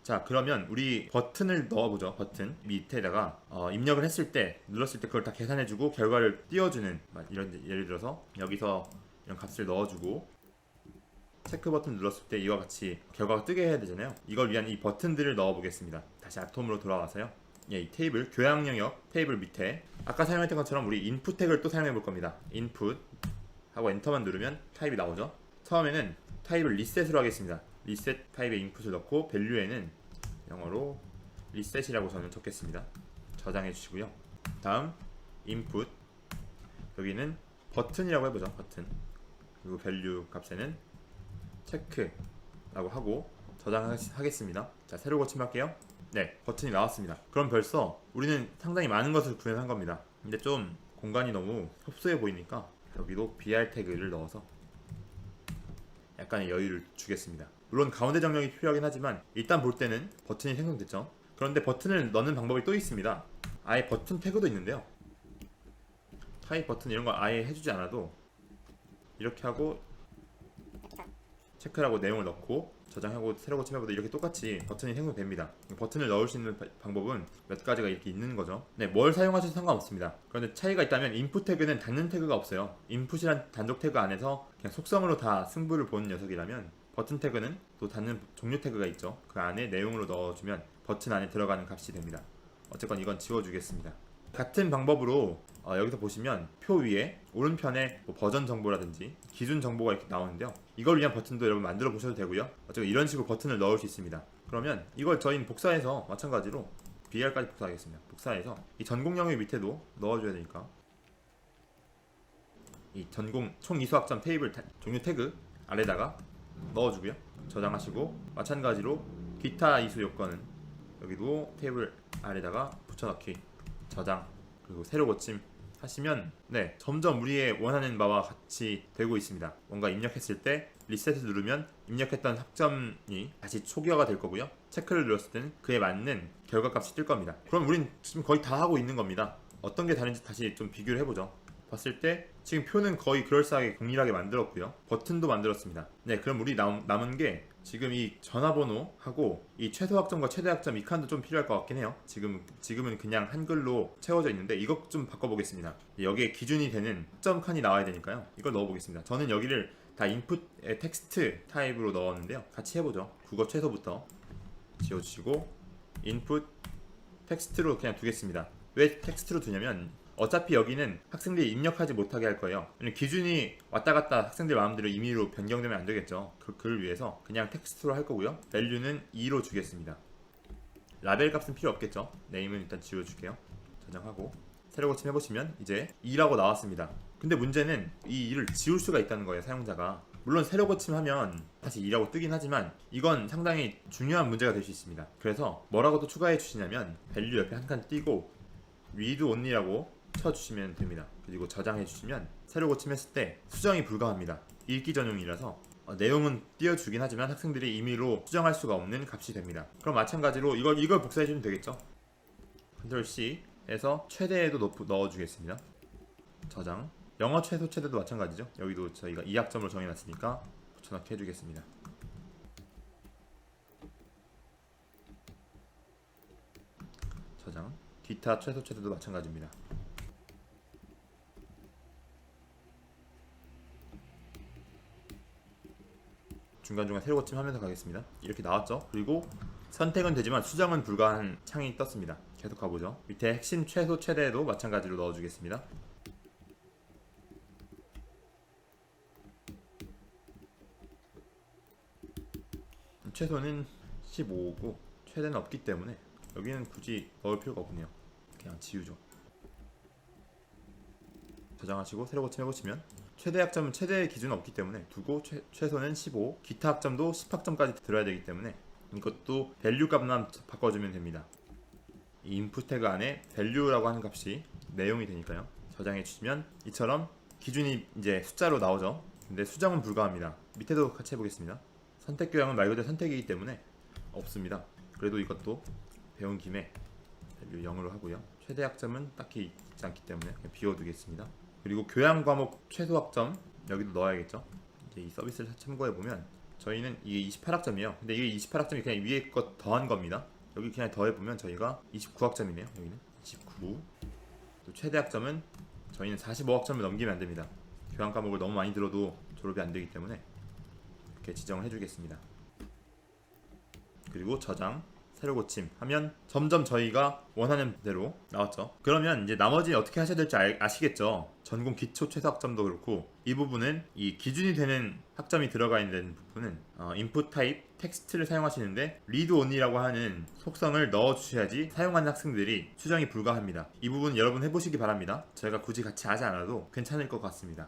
자, 그러면 우리 버튼을 넣어보죠. 버튼 밑에다가 입력을 했을 때, 눌렀을 때 그걸 다 계산해주고 결과를 띄워주는, 이런, 예를 들어서 여기서 이런 값을 넣어주고 체크 버튼 눌렀을 때 이와 같이 결과가 뜨게 해야 되잖아요. 이걸 위한 이 버튼들을 넣어보겠습니다. 다시 아톰으로 돌아와서요. 예, 이 테이블 교양 영역 테이블 밑에 아까 사용했던 것처럼 우리 인풋 태그를 또 사용해 볼 겁니다. 인풋 하고 엔터만 누르면 타입이 나오죠. 처음에는 타입을 리셋으로 하겠습니다. 리셋 타입의 인풋을 넣고 밸류에는 영어로 리셋이라고 저는 적겠습니다. 저장해 주시고요. 다음 인풋, 여기는 버튼이라고 해보죠. 버튼. 그리고 밸류 값에는 체크라고 하고 저장하겠습니다. 자, 새로 고침할게요. 네, 버튼이 나왔습니다. 그럼 벌써 우리는 상당히 많은 것을 구현한 겁니다. 근데 좀 공간이 너무 협소해 보이니까 여기도 br 태그를 넣어서 약간의 여유를 주겠습니다. 물론 가운데 정렬이 필요하긴 하지만 일단 볼 때는 버튼이 생성됐죠. 그런데 버튼을 넣는 방법이 또 있습니다. 아예 버튼 태그도 있는데요. 타입 버튼 이런 거 아예 해주지 않아도 이렇게 하고 체크라고 내용을 넣고 저장하고 새로 고침해보도 이렇게 똑같이 버튼이 생성됩니다. 버튼을 넣을 수 있는 방법은 몇 가지가 이렇게 있는 거죠. 네, 뭘 사용하셔도 상관없습니다. 그런데 차이가 있다면 인풋 태그는 닫는 태그가 없어요. 인풋이란 단독 태그 안에서 그냥 속성으로 다 승부를 보는 녀석이라면 버튼 태그는 또 닫는 종류 태그가 있죠. 그 안에 내용으로 넣어주면 버튼 안에 들어가는 값이 됩니다. 어쨌건 이건 지워주겠습니다. 같은 방법으로 여기서 보시면 표 위에 오른편에 뭐 버전 정보라든지 기준 정보가 이렇게 나오는데요. 이걸 위한 버튼도 여러분 만들어 보셔도 되고요. 어쨌든 이런 식으로 버튼을 넣을 수 있습니다. 그러면 이걸 저희는 복사해서 마찬가지로 br까지 복사하겠습니다. 복사해서 이 전공 영역 밑에도 넣어줘야 되니까 이 전공 총 이수학점 테이블 종류 태그 아래다가 넣어주고요. 저장하시고 마찬가지로 기타 이수 요건은 여기도 테이블 아래다가 붙여넣기 저장 그리고 새로 고침 하시면 네, 점점 우리의 원하는 바와 같이 되고 있습니다. 뭔가 입력했을 때 리셋을 누르면 입력했던 학점이 다시 초기화가 될 거고요. 체크를 눌렀을 때는 그에 맞는 결과값이 뜰 겁니다. 그럼 우린 지금 거의 다 하고 있는 겁니다. 어떤 게 다른지 다시 좀 비교를 해보죠. 봤을 때 지금 표는 거의 그럴싸하게 동일하게 만들었고요. 버튼도 만들었습니다. 네, 그럼 우리 남은 게 지금 이 전화번호하고 이 최소 학점과 최대 학점 이 칸도 좀 필요할 것 같긴 해요. 지금은 그냥 한글로 채워져 있는데 이것 좀 바꿔보겠습니다. 여기에 기준이 되는 학점 칸이 나와야 되니까요. 이걸 넣어보겠습니다. 저는 여기를 다 인풋 텍스트 타입으로 넣었는데요. 같이 해보죠. 국어 최소부터 지워주시고 인풋 텍스트로 그냥 두겠습니다. 왜 텍스트로 두냐면 어차피 여기는 학생들이 입력하지 못하게 할 거예요. 기준이 왔다 갔다 학생들 마음대로 임의로 변경되면 안 되겠죠. 그를 위해서 그냥 텍스트로 할 거고요. 밸류는 2로 주겠습니다. 라벨 값은 필요 없겠죠. 네임은 일단 지워줄게요. 저장하고 새로 고침 해보시면 이제 2라고 나왔습니다. 근데 문제는 이 2를 지울 수가 있다는 거예요, 사용자가. 물론 새로 고침하면 다시 2라고 뜨긴 하지만 이건 상당히 중요한 문제가 될 수 있습니다. 그래서 뭐라고 또 추가해 주시냐면 밸류 옆에 한 칸 띄고 read only라고 쳐주시면 됩니다. 그리고 저장해 주시면 새로 고침했을 때 수정이 불가합니다. 읽기 전용이라서 내용은 띄워주긴 하지만 학생들이 임의로 수정할 수가 없는 값이 됩니다. 그럼 마찬가지로 이걸 복사해 주면 되겠죠. Ctrl C 해서 최대에도 넣어주겠습니다. 저장. 영어 최소 최대도 마찬가지죠. 여기도 저희가 2학점으로 정해놨으니까 붙여넣기 해주겠습니다. 저장. 기타 최소 최대도 마찬가지입니다. 중간중간 새로 고침하면서 가겠습니다. 이렇게 나왔죠. 그리고 선택은 되지만 수정은 불가한 창이 떴습니다. 계속 가보죠. 밑에 핵심 최소 최대도 마찬가지로 넣어주겠습니다. 최소는 15고 최대는 없기 때문에 여기는 굳이 넣을 필요가 없네요. 그냥 지우죠. 저장하시고 새로 고침해보시면 최대 학점은 최대 기준은 없기 때문에 두고 최소는 15, 기타 학점도 10학점까지 들어야 되기 때문에 이것도 밸류 값만 바꿔주면 됩니다. 이 인풋 태그 안에 value라고 하는 값이 내용이 되니까요. 저장해 주시면 이처럼 기준이 이제 숫자로 나오죠. 근데 수정은 불가합니다. 밑에도 같이 해보겠습니다. 선택 교양은 말 그대로 선택이기 때문에 없습니다. 그래도 이것도 배운 김에 value 0으로 하고요. 최대 학점은 딱히 있지 않기 때문에 그냥 비워두겠습니다. 그리고 교양 과목 최소 학점 여기도 넣어야겠죠. 이제 이 서비스를 참고해 보면 저희는 이게 28학점이에요. 근데 이게 28학점이 그냥 위에 것 더한 겁니다. 여기 그냥 더해보면 저희가 29학점이네요. 여기는 29. 또 최대 학점은 저희는 45학점을 넘기면 안 됩니다. 교양 과목을 너무 많이 들어도 졸업이 안 되기 때문에 이렇게 지정을 해주겠습니다. 그리고 저장, 새로 고침 하면 점점 저희가 원하는 대로 나왔죠. 그러면 이제 나머지 어떻게 하셔야 될지 아시겠죠? 전공 기초 최소 학점도 그렇고 이 부분은 이 기준이 되는 학점이 들어가 있는 부분은 인풋 타입 텍스트를 사용하시는데 리드 온리라고 하는 속성을 넣어 주셔야지 사용하는 학생들이 수정이 불가합니다. 이 부분 여러분 해보시기 바랍니다. 저희가 굳이 같이 하지 않아도 괜찮을 것 같습니다.